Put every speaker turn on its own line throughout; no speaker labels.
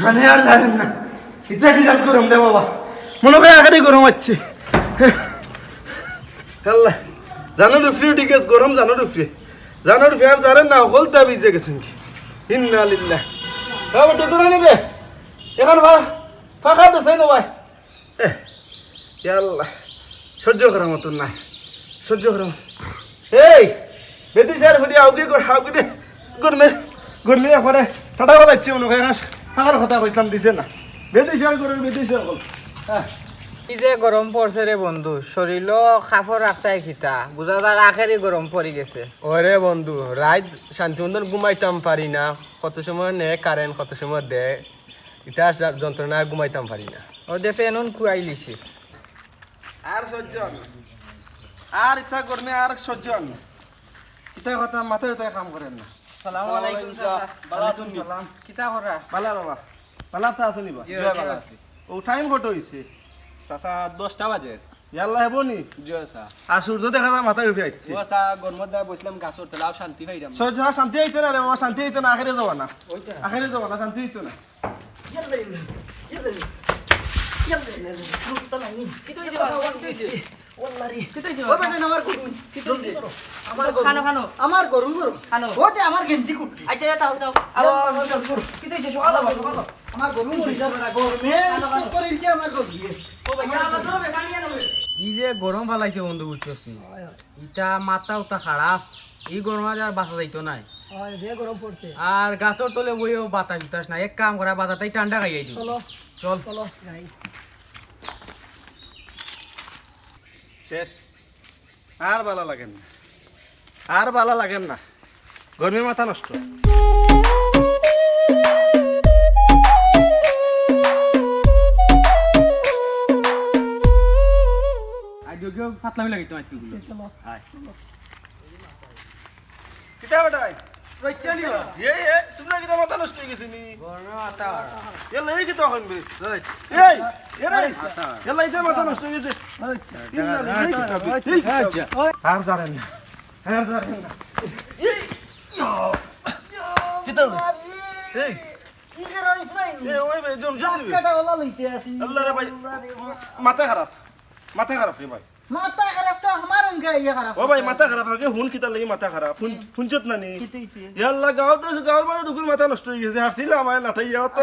মানে আর জানেন না এটা কি জাত গরম রে বাবা মনে হয় আগারই গরম হচ্ছে আল্লাহ জানো রুফরি উঠে গেছে গরম জানো রুফরি আর জানেন না হলতা ভিজে গেছেন কি ইন্না লিল্লাহ বাবা টেকুরা নেবে এখন ফাঁকা তো চাই না ভাই আল্লাহ সহ্য করার মতন না সহ্য করার এই বেদি স্যার ফুটি আউকে গরমে একবারে ঠাটা বলাচ্ছি মনে হয় ফাঁকার কথা কইতাম দিছে না বেদি স্যার বল হ্যাঁ
এই যে গরম পড়ছে রে বন্ধু শরীর কাপড় রাখতাই খিতা বুঝা যার আখেরই গরম পড়ে গেছে।
ওরে বন্ধু রাত শান্তি মতন ঘুমাইতাম পারি না, কত সময় নে কারেন্ট কত সময় দে, এটা যন্ত্রণা ঘুমাইতাম পারি না।
ও দেখে এনুন কুয়াই লিছি
আর সহ্য আর ইতা গরমে আর সহ্য ইতা কথা মাথায় উঠায় কাম করেন না।
আসসালামু আলাইকুম চাচা।
ভালো আছেন সালাম
কিতা করা?
ভালো বাবা ভালো তো আছেন নিবা
জয় ভালো আছি
ও টাইম কত হইছে
চাচা 10টা বাজে।
ইয়াল্লা হেবো নি
জয় চা
আর সূর্য দেখা যায় মাথায় উঠে যাচ্ছে
ও চা গরমত দা বসলাম গাছর তলা শান্তি পাইরাম।
সহ্য শান্তি হইতো না রে বাবা শান্তি হইতো না আখেরে যাবা না আখেরে যাবা না শান্তি হইতো না
আমার গরু খানো ওতে আমার গেঞ্জি কুটি আচ্ছা এটা হইতো কি কইছে সকাল আমার গরু মরি যাবে না গরমে করিলছে আমার গরু ও ভাইয়া আমার তো বেকানিয়া নবে
ই যে গরম ফালাইছে বন্ধু বুঝছস নি ইটা মাথা উতা খারাপ এই গরম আর বাঁচা যাইতো নাই
হয় যে গরম পড়ছে
আর গাছর তলে বইও বাতাস উতাস না এক কাম করা বাতাটাই ঠান্ডা খাইয়াই দিও
চলো
চল
চলো যাই
শেষ আর ভালো লাগেন না আর ভালো লাগেন না গরমে মাথা নষ্ট
আর যোগ্য পাতলা লাগে তো আজকে গুলো
চলো
কিতা বেটাই রইছে নিবা এ তোমরা কিতা মাথা নষ্ট হয়ে গেছে নি
গরমে মাথা
এলা এই কিতা হইবে এই এরে এলা এই মাথা নষ্ট হয়ে গেছে
আচ্ছা
আর জানেন না আর জানেন না কিতা এই
ইকে রইছ নাই
এ ওই বে জমজম দিবে
কাটা ওলা লইতে আসি
আল্লাহ রে ভাই মাথা খারাপ রে ভাই
মাথা খারাপ তো আমার অঙ্কে ইয়া খারাপ
ও ভাই মাথা খারাপ আগে হুন কিতা লাগি মাথা খারাপ শুনছত না নি
কি তুইছে
ইয়াল্লা গাঁৱৰ মানে দুগুণ মাথা নষ্ট হৈ গৈছে হারছিল আমার নাঠাই ইয়াত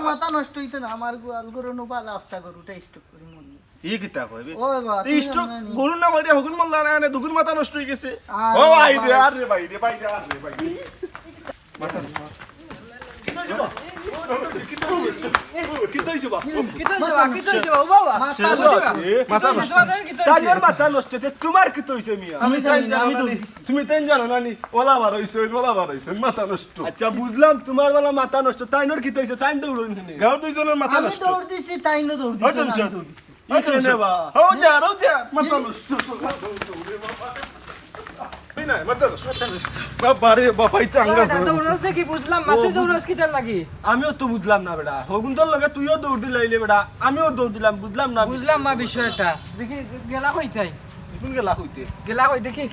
মাথা নষ্ট হইতো না আমার গোয়াল গরু নোপা লাফটা গরুটা স্টক করে মরি
ই কিতা কয় বে
ও বাবা
স্টক গরু না মারিয়া হুগুন মল্লা না দুগুণ মাথা নষ্ট হৈ গৈছে
আর
ও ভাই রে আর রে ভাই রে ভাই মাথা কিতা হইছে বা
মাথা নষ্ট তোমার কি হইছে মিয়া?
তুমি তাই জানো না নি ওলা বার হইছে মাথা নষ্ট
আচ্ছা বুঝলাম তোমার বেলা মাথা নষ্ট, তাইনোর কি হইছে? তাইন দৌড়ন নেই
গাঁও দুইজনের মাথা
আমি
নষ্ট
দৌড় দিছি তাই না দৌড়
হয়
দিছি
তুমি যা মাথা নষ্ট নাই মাথা নষ্ট বাবারে বাবাই চাঙ্গা
দৌড়ছে কি বুঝলাম মাত্র দৌড়ছ কি তার লাগি
আমিও তো বুঝলাম না বেটা, হগুন্তর লগে তুইও দৌড় দিলাইলে বেটা, আমিও দৌড় দিলাম, বুঝলাম না।
বুঝলাম মা বিষয়টা দেখি গেলা কইতাই
কোন গেলা হইতে
গেলা কই দেখি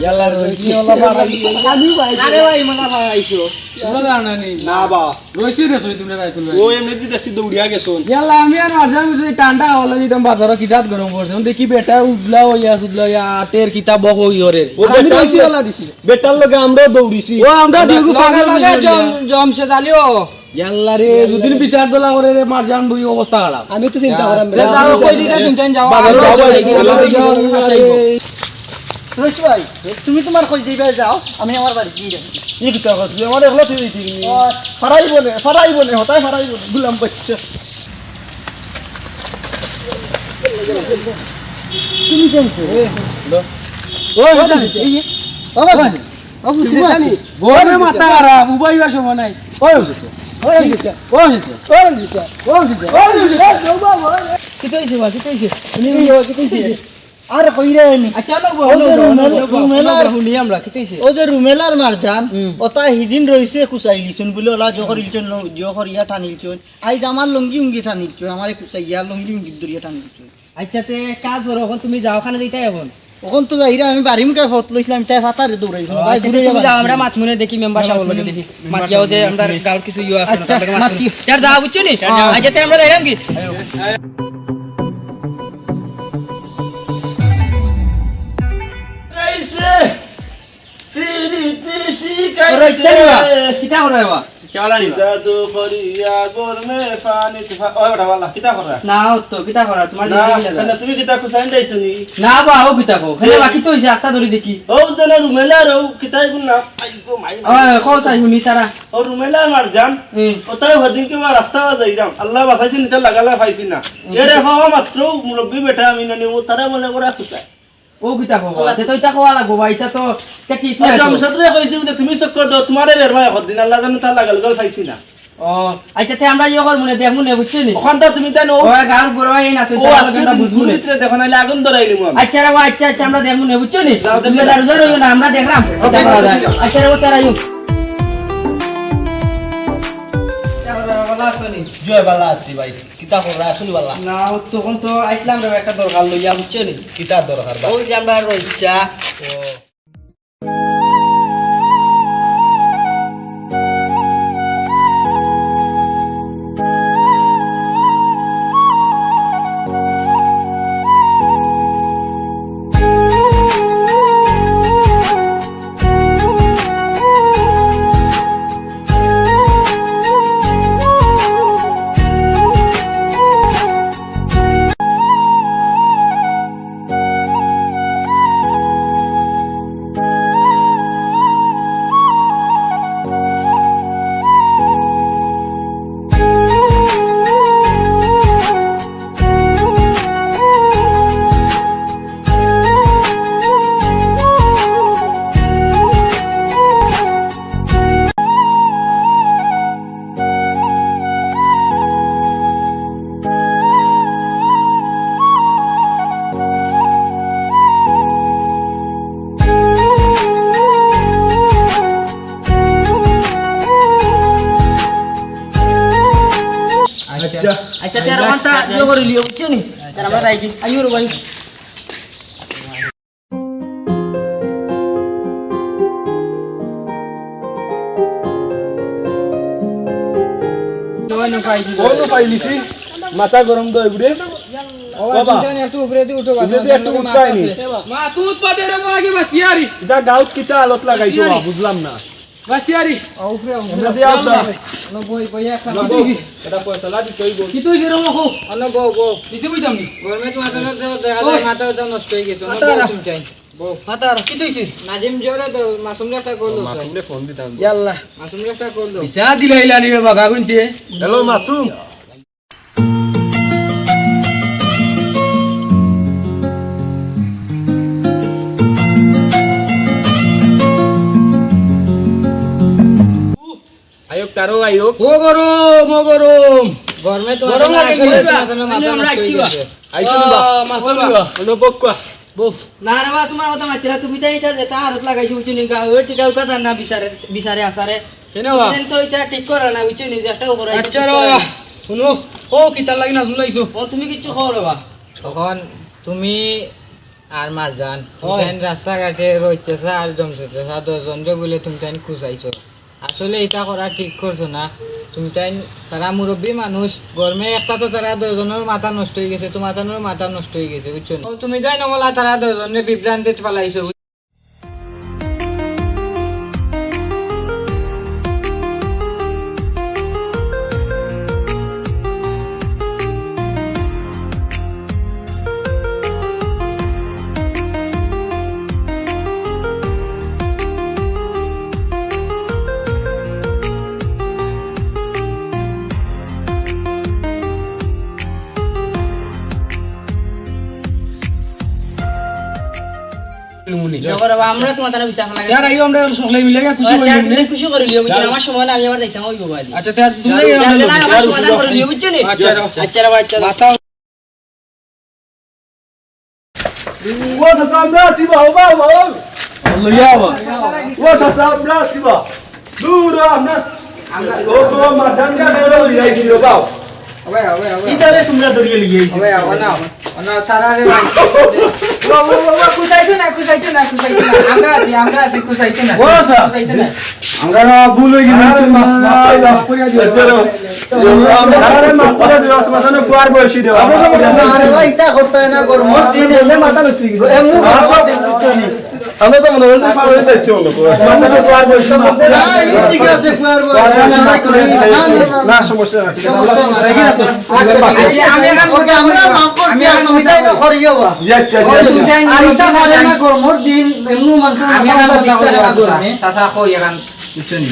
ইয়ালা রইছি ওলা বাড়াই
আমি ভাই
আরে ভাই মানা ভাইছো তোমরা জানা নেই
না বা
রইছি রেছো তোমরা রাইকুল ভাই
ও এমনি দিদাসি দৌড়িয়া গেছন।
ইয়ালা আমি আর মারজাম কিছু ঠান্ডা হলা দিতাম বাজার কি জাত গরম পড়ছে দেখি বেটা উদলা হইয়া টের কিতাব হই ওরে
আমি রইছি ওলা দিছি বেটার লগে আমরাও দৌড়িছি।
ও আমরা দিগু পাগল লাগে জমছে দালিও ইয়াল্লা রে দুদিন বিচার দলা করে রে মারজাম দুই অবস্থা খারাপ।
আমি তো চিন্তা করাম
যাও কই দিকা তুমি যাও
বাজারে যাও
রইছ ভাই তুমি তোমার কই দিবে যাও আমি আমার বাড়ি গিয়ে যাচ্ছি
ই কিতা করছিস আমার একলা তুই দিবি ফারাইব নে হতাই ফারাইব গুলাম বাচ্চা
তুমি কেমছো
ও হাসান এই
বাবা বাবু তুমি
জানি গোরে মাথা খারাপ উবাইবা সময় নাই ওই হচ্ছে
ওই দিছে
ওই হচ্ছে
ওই দিছে
ওই হচ্ছে
বাবা
কি কইছে বা কি কইছে
তুমি কি কইছে আর কইরে নি
আচ্ছা লোক
রুমেলার
শুনি আমরা কি কইছে
ও যে রুমেলার মারজান ওটা হিদিন রইছে কুচাইলিছুন বলে ওলা জহরিলছুন জহরিয়া টানিলছুন আইজ আমার লঙ্গি উঙ্গি টানিলছুন আমারে কুচাইয়া লঙ্গি উঙ্গি দরিয়া টানিলছুন
আচ্ছা তে কাজ করো এখন তুমি যাও খানে দিতে এখন
ওখান তো যাইরা আমি বাড়ি মুখে ফট লইছিলাম তাই ফাতারে দৌড়াই ভাই ঘুরে যাও
আমরা মাছ মুনে দেখি মেম্বার সাহেব লগে দেখি মাছ যাও যে আমরা গাঁর কিছু ইয়ে আছে না তাহলে মাছ
কি
यार যা বুঝছো নি আজ তে আমরা যাইলাম কি তোর ইচ্ছা নিবা কিতা করাইবা চালা নিবা
জাদু করিয়া গরমে পানি ওই ওটা বালা কিতা করা
না তো কিতা করা তোমার
না
দেখি
না তুমি কিতা কুসাইন দাইছো নি
না বা ও কিতা কো খালি বাকি তো হইছে একটা ধরে দেখি
ও জানা রুমেলা রও কিতাই গুন না আইগো মাই
ওই কোসাই হুনি তারা
ও রুমেলা মার জান ওটাই হদিন কে রাস্তা যাইরাম আল্লাহ বাসাইছে নিতা লাগালা পাইছি না এরে হওয়া মাত্র মুরব্বি বেটা আমি ননি ও তারা মনে করে কুসাই
ও কিতা কো তে তো ইতা কোয়া লাগবো ভাই ইতা তো কেটি ঠিক
আচ্ছা
আছে
আমসাদরে কইছি যে তুমি চক্কর দাও তোমারে বেরমা হদিন আল্লাহ জানে তা লাগাল গল পাইছি না
ও আচ্ছা তে আমরা ইয়ে কর মনে দেখ মনে বুঝছো নি
ওখানটা তুমি দেন ও
ওই গাঁর বড় ভাই না
ও
সইতা লাগা বুঝবো নি
ভিতরে দেখো নাইলে আগুন ধরাইলি মু আমি
আচ্ছা রে আচ্ছা আচ্ছা আমরা দেখ মনে বুঝছো নি
যাও,
তুমি দারু দারু না আমরা দেখলাম আচ্ছা রে ও তারা ইউ
জয় বালা আসছি ভাই কিতা করা আসুন বালা
না তখন তো আইসলাম রে একটা দরকার লইয়া বুঝছো নি
কিতা দরকার বা
ওই যে আমরা রইছা আচ্ছা তে আর কোনটা ইয়ে করে লিও বুঝছো নি তার আমরা রাইকি আইও রে ভাই দোনো পাইছি
কোন পাইলিছি মাথা গরম দই বুড়ে
বাবা চিন্তা একটু উপরে দি উঠো বাবা
যদি একটু উঠবাইনি
মা তুই উৎপাদে রে আগে বাসিয়ারি
এটা গাউত কিতা আলত লাগাইছো বুঝলাম না
বাসিয়ারি উপরে
আমরা দিয়া আসা
ন বই বই একটা
এটা পয়সা লাগি কই বল
কি তুই রে মখো
অন্য বউ বউ
দিছে বুঝতাম নি
গরমে তোমার জন্য দেখা যায় মাথা নষ্ট হয়ে গেছে অন্য বউ তুমি চাই
মাতার কি তুইছিস
নাজিম জোরে তো মাসুমরে একটা কল দাও
মাসুমরে ফোন দিতাম
ইয়াল্লাহ
মাসুমরে একটা কল দাও
বিসা দিলাইলা নি বাগা গুনতে
হ্যালো মাসুম
আয়োক তারও আয়োক
ও গরম
গরমে তোমার
গরম
জন্য
লাগে,
আসলে
বুঝবা?
তোমার জন্য মাথা
আমরা
নষ্ট
আইছি
হয়ে
বা।
গেছে
আইছো নিবা
মাসুম
অনুভব কোয়া
বউ না রে বা তোমার কথা মাইতরা তুমি তাই এটা যেটা হাত লাগাইছো বুঝছো নি গা ওই টিকা কথা না বিচারে আসারে
কেন বা
দেন তো এটা ঠিক করে না বুঝছো নি যে একটা উপরে
আচ্ছা রে বাবা শুনো ও কিতা লাগি না শুনলাইছো
ও তুমি কিচ্ছু খাও রে বা
তখন তুমি আর মারজান তুমি রাস্তাঘাটে রইতেছ আর জমতেছ দশজন বলে তুমি তাই খুঁজাইছো আসলে এটা করা ঠিক করছো না তুমি তাই তারা মুরব্বী মানুষ গরমে একটা তো তারা দশজনের মাথা নষ্ট হয়ে গেছে তোমার মাথা নষ্ট হয়ে গেছে বুঝছো না? তুমি তাই নবলা তারা দশজনের বিভ্রান্তিতে পালাইছো
জগর বা আমরা তোমার দ্বারা বিচার লাগে
यार आइयो আমরা সকলে মিলে খুশি হই
তুমি খুশি করে লিও বুঝছো না? আমার সময় না আমি আবার যাইতাম ওই বাবা
আচ্ছা তার তুমি
আমার সমাধান করে লিও বুঝছো নি
আচ্ছা
আচ্ছা রে বাচ্চা
মাথা
ও সাসামরা সিবা ওবা ওবা
লইয়া বা
ও সাসামরা সিবা দূরা না ও তো মাথাঙ্গা করে লিয়াইছিল বাও
ইতারে তোমরা দড়িয়ে লিয়েছো
তারা খুশাইতো না আমরা আছি খুশাইতো না
আমরা ভুল হয়ে গেছি মাফ করে দিও আরে মাফ করে দিও তোমার জন্য কুয়ার বয়সী দিও
আরে ভাই এটা করতে না গরমের দিন এলে মাথা নষ্ট হয়ে গেছে এমন
আমরা তো মনে হচ্ছে পাগল হয়ে যাচ্ছে মনে করে
কুয়ার বয়সী
ঠিক আছে ফুয়ার
না সমস্যা না ঠিক আছে
ওকে আমরা মাফ করছি আর সুবিধাই না করিও বা আর এটা করে না গরমের দিন এমন মানুষ
আমি চাচা কই এখন বুঝছনি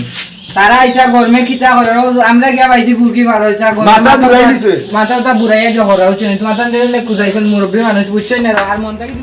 তারা ইচ্ছা গরমে খিচা করে আমরা গিয়া পাইছি ফুরকি পার হইছা
মাথা বুড়াই দিছে
মাথাটা বুড়াইয়া যে হরা হচ্ছে তোমার তান দিলে কুজাইছেন মুরব্বী মানুষ বুঝছনি না আর মনটা কি